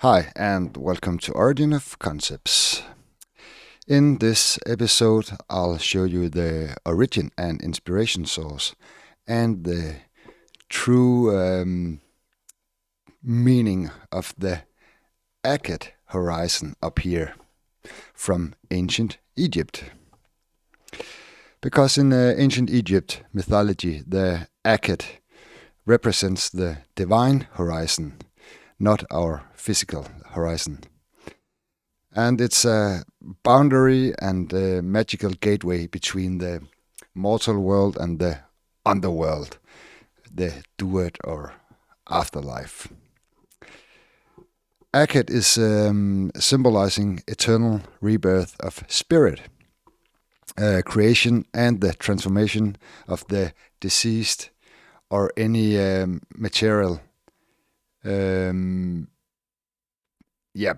Hi, and welcome to Origin of Concepts. In this episode, I'll show you the origin and inspiration source and the true meaning of the Akhet Horizon up here from ancient Egypt. Because in ancient Egypt mythology, the Akhet represents the divine horizon, not our physical horizon. And it's a boundary and a magical gateway between the mortal world and the underworld, the duat or afterlife. Akhet is symbolizing eternal rebirth of spirit, creation and the transformation of the deceased or any material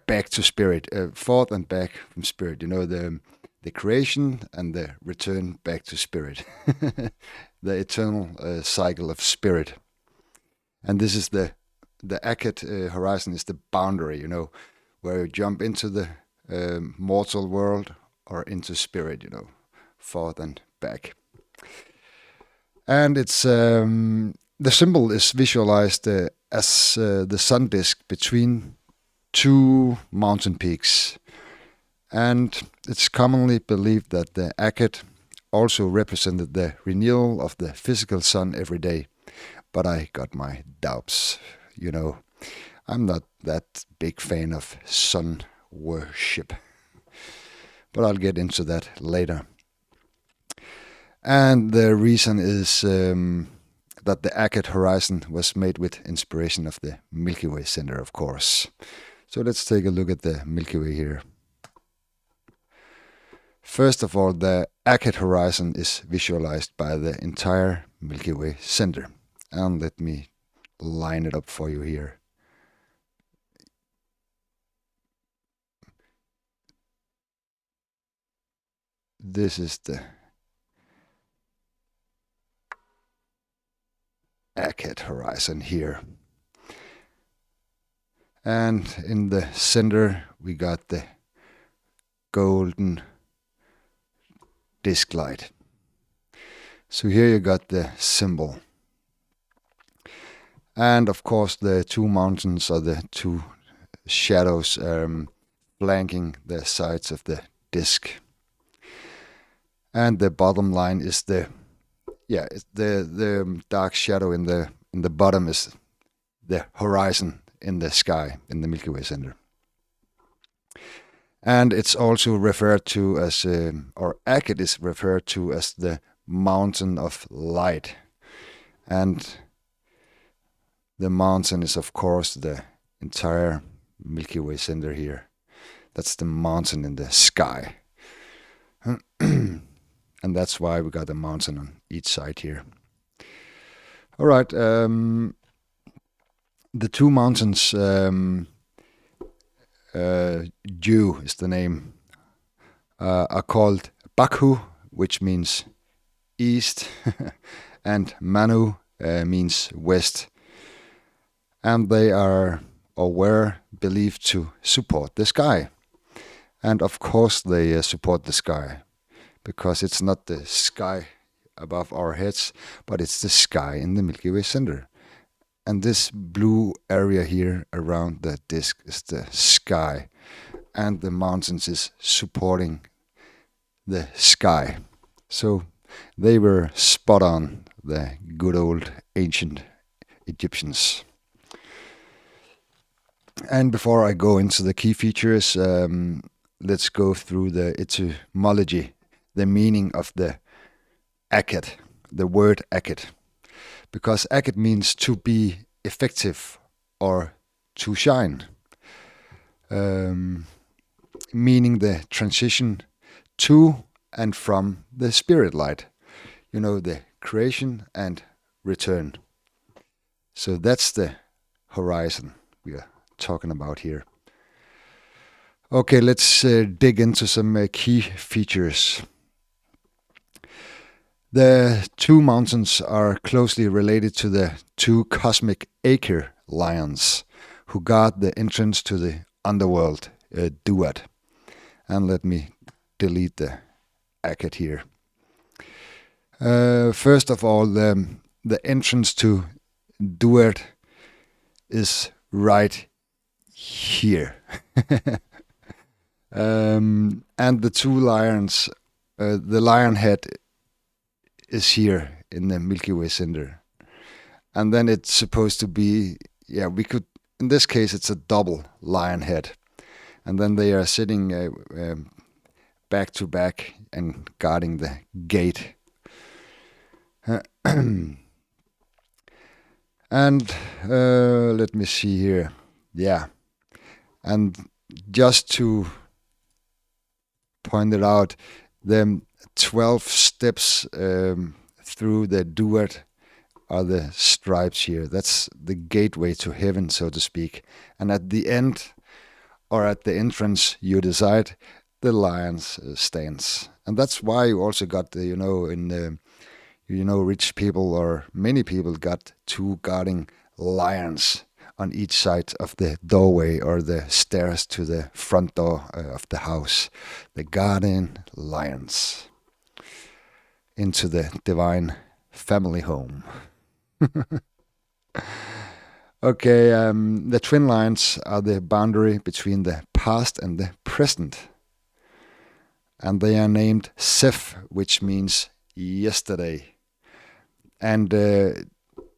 back to spirit, forth and back from spirit. You know, the creation and the return back to spirit, the eternal cycle of spirit. And this is the Akhet Horizon is the boundary, you know, where you jump into the mortal world or into spirit, you know, forth and back. And it's the symbol is visualized as the sun disk between two mountain peaks. And it's commonly believed that the Akhet also represented the renewal of the physical sun every day. But I got my doubts, you know. I'm not that big fan of sun worship. But I'll get into that later. And the reason is that the Akhet Horizon was made with inspiration of the Milky Way center, of course. So let's take a look at the Milky Way here. First of all, the Akhet Horizon is visualized by the entire Milky Way center. And let me line it up for you here. This is the Akhet Horizon here. And in the center, we got the golden disk light. So here you got the symbol. And of course, the two mountains are the two shadows flanking the sides of the disk. And the bottom line is the dark shadow in the bottom is the horizon in the sky in the Milky Way center. And it's also referred to as, or Akhet is referred to as the mountain of light. And the mountain is, of course, the entire Milky Way center here. That's the mountain in the sky. And that's why we got a mountain on each side here. All right. The two mountains, Ju is the name, are called Bakhu, which means east, and Manu means west. And they are or were believed to support the sky. And of course they support the sky, because it's not the sky above our heads, but it's the sky in the Milky Way center. And this blue area here around the disk is the sky. And the mountains is supporting the sky. So they were spot on, the good old ancient Egyptians. And before I go into the key features, let's go through the etymology, the meaning of the Akhet, the word Akhet. Because Akhet means to be effective or to shine, meaning the transition to and from the spirit light, you know, the creation and return. So that's the horizon we are talking about here. Okay, let's dig into some key features. The two mountains are closely related to the two cosmic Akher lions, who guard the entrance to the underworld, Duat. And let me delete the Akhet here. First of all, the entrance to Duat is right here. And the two lions, the lion head is here in the Milky Way center. And then it's supposed to be, in this case, it's a double lion head. And then they are sitting back to back and guarding the gate. And let me see here. Yeah. And just to point it out, the 12 steps through the Duat are the stripes here. That's the gateway to heaven, so to speak. And at the end, or at the entrance, you decide the lion's stance. And that's why you also got, rich people or many people got two guarding lions on each side of the doorway or the stairs to the front door of the house. The guardian lions into the divine family home. Okay, the twin lions are the boundary between the past and the present. And they are named Sef, which means yesterday, and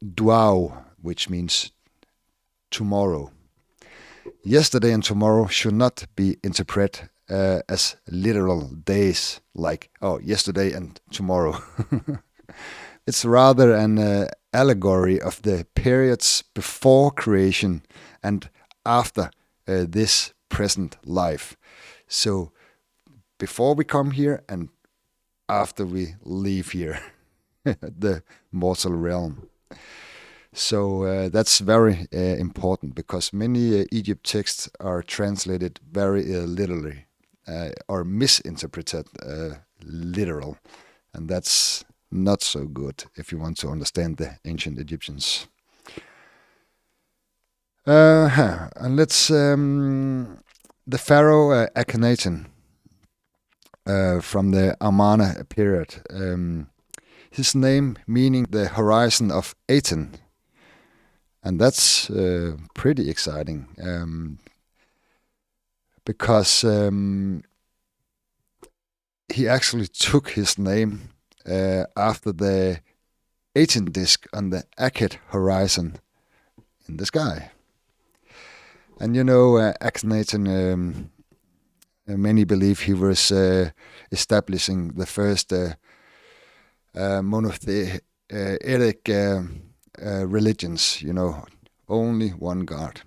Duao, which means tomorrow. Yesterday and tomorrow should not be interpreted as literal days, like, yesterday and tomorrow. It's rather an allegory of the periods before creation and after this present life. So before we come here and after we leave here, the mortal realm. So that's very important, because many Egypt texts are translated very literally or misinterpreted literal, and that's not so good if you want to understand the ancient Egyptians. And let's the pharaoh Akhenaten from the Amarna period. His name meaning the horizon of Aten. And that's pretty exciting, because he actually took his name after the Aten disk on the Akhet Horizon in the sky. And Akhenaten, many believe he was establishing the first monotheistic religions, only one God.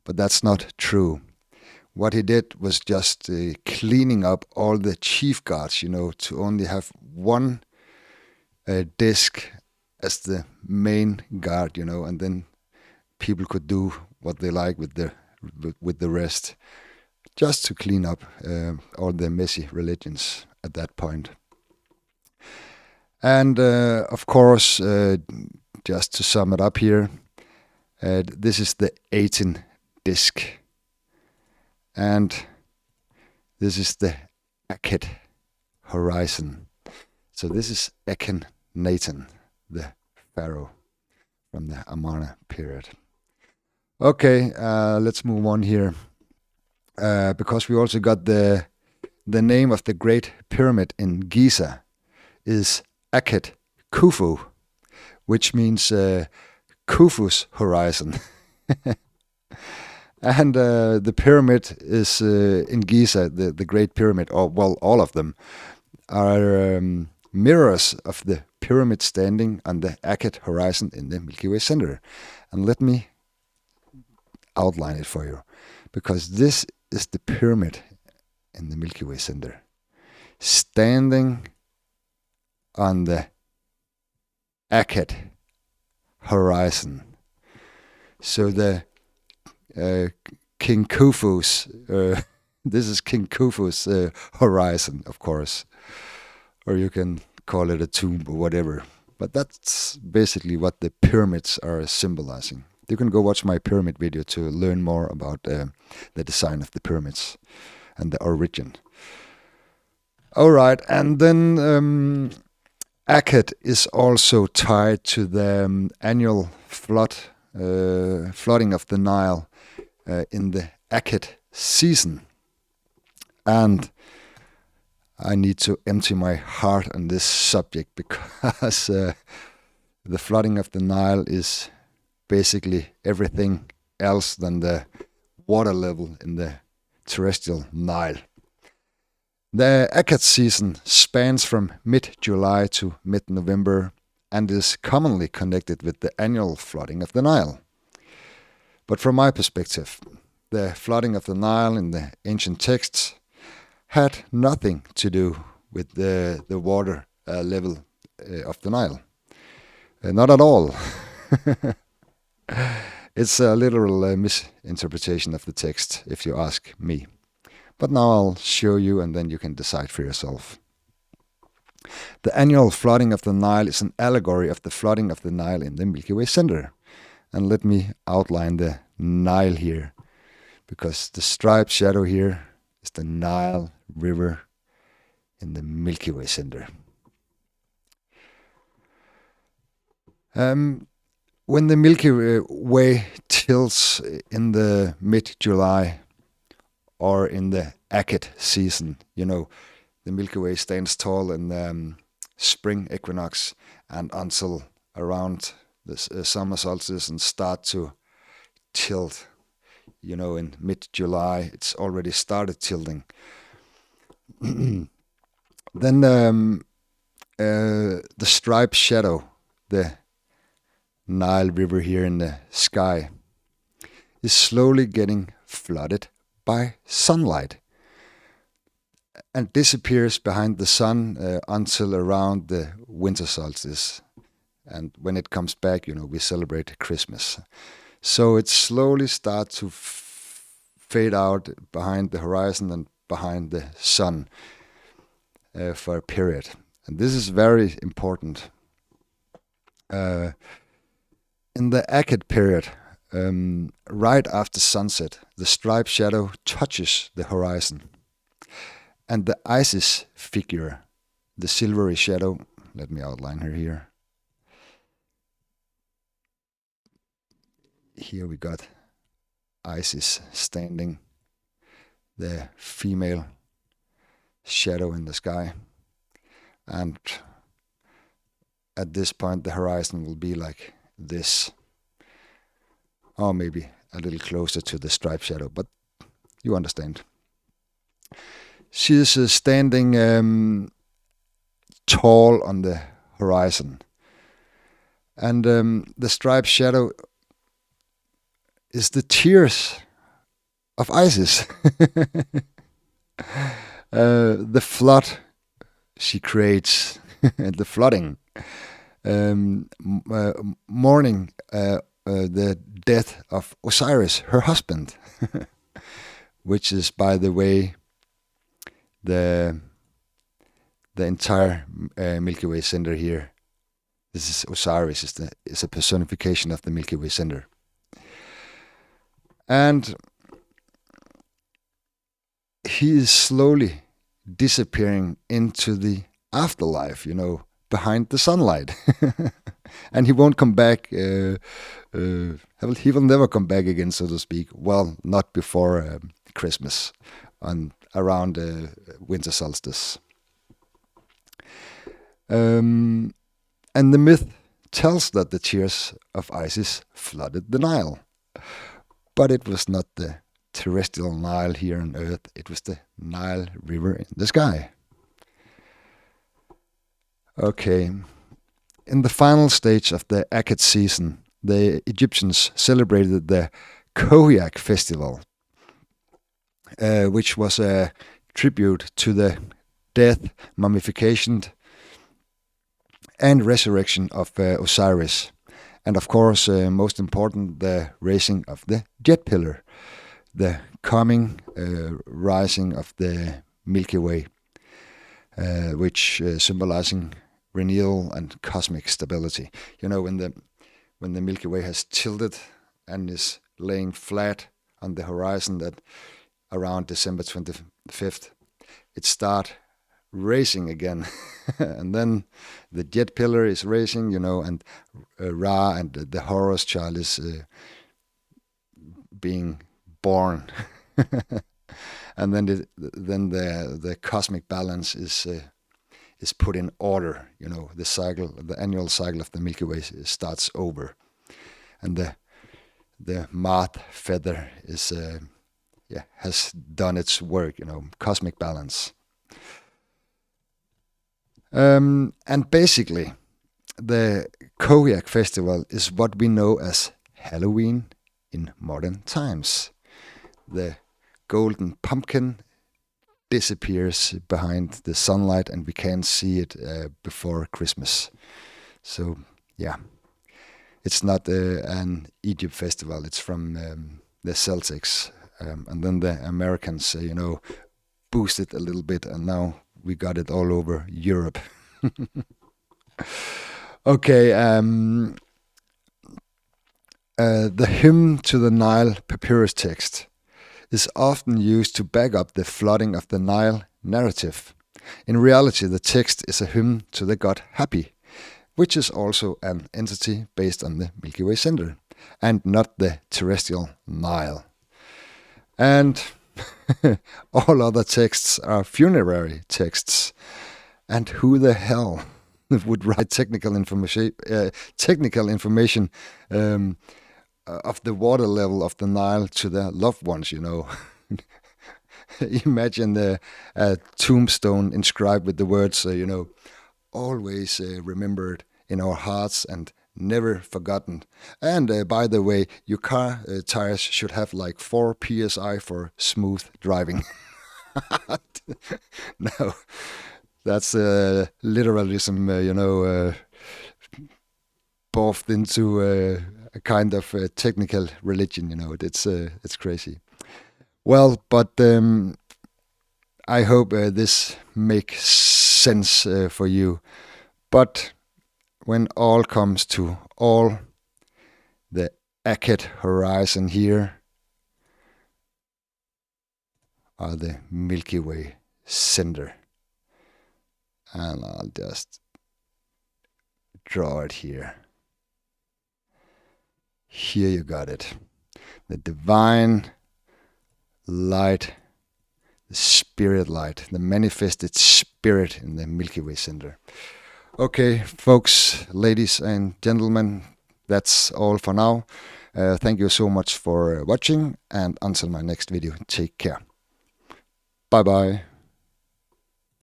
But that's not true. What he did was just cleaning up all the chief gods, to only have one disk as the main god, and then people could do what they like with the rest, just to clean up all the messy religions at that point. And of course, just to sum it up here, this is the Aten disk, and this is the Akhet Horizon. So this is Akhenaten, the pharaoh from the Amarna period. Okay, let's move on here, because we also got the name of the Great Pyramid in Giza is Akhet Khufu, which means Khufu's horizon. And the pyramid is in Giza, the Great Pyramid, or all of them, are mirrors of the pyramid standing on the Akhet Horizon in the Milky Way center. And let me outline it for you, because this is the pyramid in the Milky Way center, standing on the Akhet Horizon. So the King Khufu's, this is King Khufu's horizon, of course, or you can call it a tomb or whatever. But that's basically what the pyramids are symbolizing. You can go watch my pyramid video to learn more about the design of the pyramids and the origin. All right, and then Akhet is also tied to the annual flooding of the Nile in the Akhet season. And I need to empty my heart on this subject because the flooding of the Nile is basically everything else than the water level in the terrestrial Nile. The Akhet season spans from mid-July to mid-November and is commonly connected with the annual flooding of the Nile. But from my perspective, the flooding of the Nile in the ancient texts had nothing to do with the water level of the Nile. Not at all. It's a literal misinterpretation of the text, if you ask me. But now I'll show you, and then you can decide for yourself. The annual flooding of the Nile is an allegory of the flooding of the Nile in the Milky Way center. And let me outline the Nile here, because the striped shadow here is the Nile River in the Milky Way center. When the Milky Way tilts in the mid-July or in the Akhet season, the Milky Way stands tall in the spring equinox and until around the summer solstice and start to tilt. In mid-July, it's already started tilting. Then the striped shadow, the Nile River here in the sky, is slowly getting flooded by sunlight and disappears behind the sun until around the winter solstice. And when it comes back, we celebrate Christmas. So it slowly starts to fade out behind the horizon and behind the sun for a period. And this is very important. In the Akhet period, right after sunset, the striped shadow touches the horizon. And the Isis figure, the silvery shadow, let me outline her here. Here we got Isis standing, the female shadow in the sky. And at this point, the horizon will be like this, or maybe a little closer to the striped shadow, but you understand. She is standing tall on the horizon, and the striped shadow is the tears of Isis. The flood she creates, the flooding, mourning the death of Osiris, her husband, which is, by the way, the entire Milky Way center here. This is Osiris, is a personification of the Milky Way center. And he is slowly disappearing into the afterlife, behind the sunlight. And he won't come back, he will never come back again, so to speak. Well, not before Christmas, around winter solstice. And the myth tells that the tears of Isis flooded the Nile. But it was not the terrestrial Nile here on Earth, it was the Nile River in the sky. Okay. In the final stage of the Akhet season, the Egyptians celebrated the Koyak festival, which was a tribute to the death, mummification, and resurrection of Osiris. And of course, most important, the raising of the jet pillar, the coming rising of the Milky Way, which symbolizing renewal and cosmic stability. When the Milky Way has tilted and is laying flat on the horizon at around December 25th, it start racing again. And then the jet pillar is racing, you know, and Ra and the Horus child is being born. And then the cosmic balance is put in order. You know, the annual cycle of the Milky Way starts over, and the moth feather is has done its work. You know, cosmic balance. And basically, the Koyak festival is what we know as Halloween in modern times. The golden pumpkin disappears behind the sunlight, and we can't see it before Christmas. So, yeah, it's not an Egypt festival. It's from the Celtics, and then the Americans, boosted a little bit, and now we got it all over Europe. Okay, the hymn to the Nile papyrus text is often used to back up the flooding of the Nile narrative. In reality, the text is a hymn to the god Hapi, which is also an entity based on the Milky Way center, and not the terrestrial Nile. And all other texts are funerary texts. And who the hell would write technical information of the water level of the Nile to their loved ones, you know? Imagine a tombstone inscribed with the words, always remembered in our hearts and never forgotten. And by the way, your car tires should have like 4 psi for smooth driving. No, that's literalism, morphed into a kind of technical religion. You know, it's crazy. Well, but I hope this makes sense for you. But when all comes to all, the Akhet Horizon here are the Milky Way center. And I'll just draw it here. Here you got it. The divine light, the spirit light, the manifested spirit in the Milky Way center. Okay, folks, ladies and gentlemen, that's all for now. Thank you so much for watching, and until my next video, take care. Bye-bye.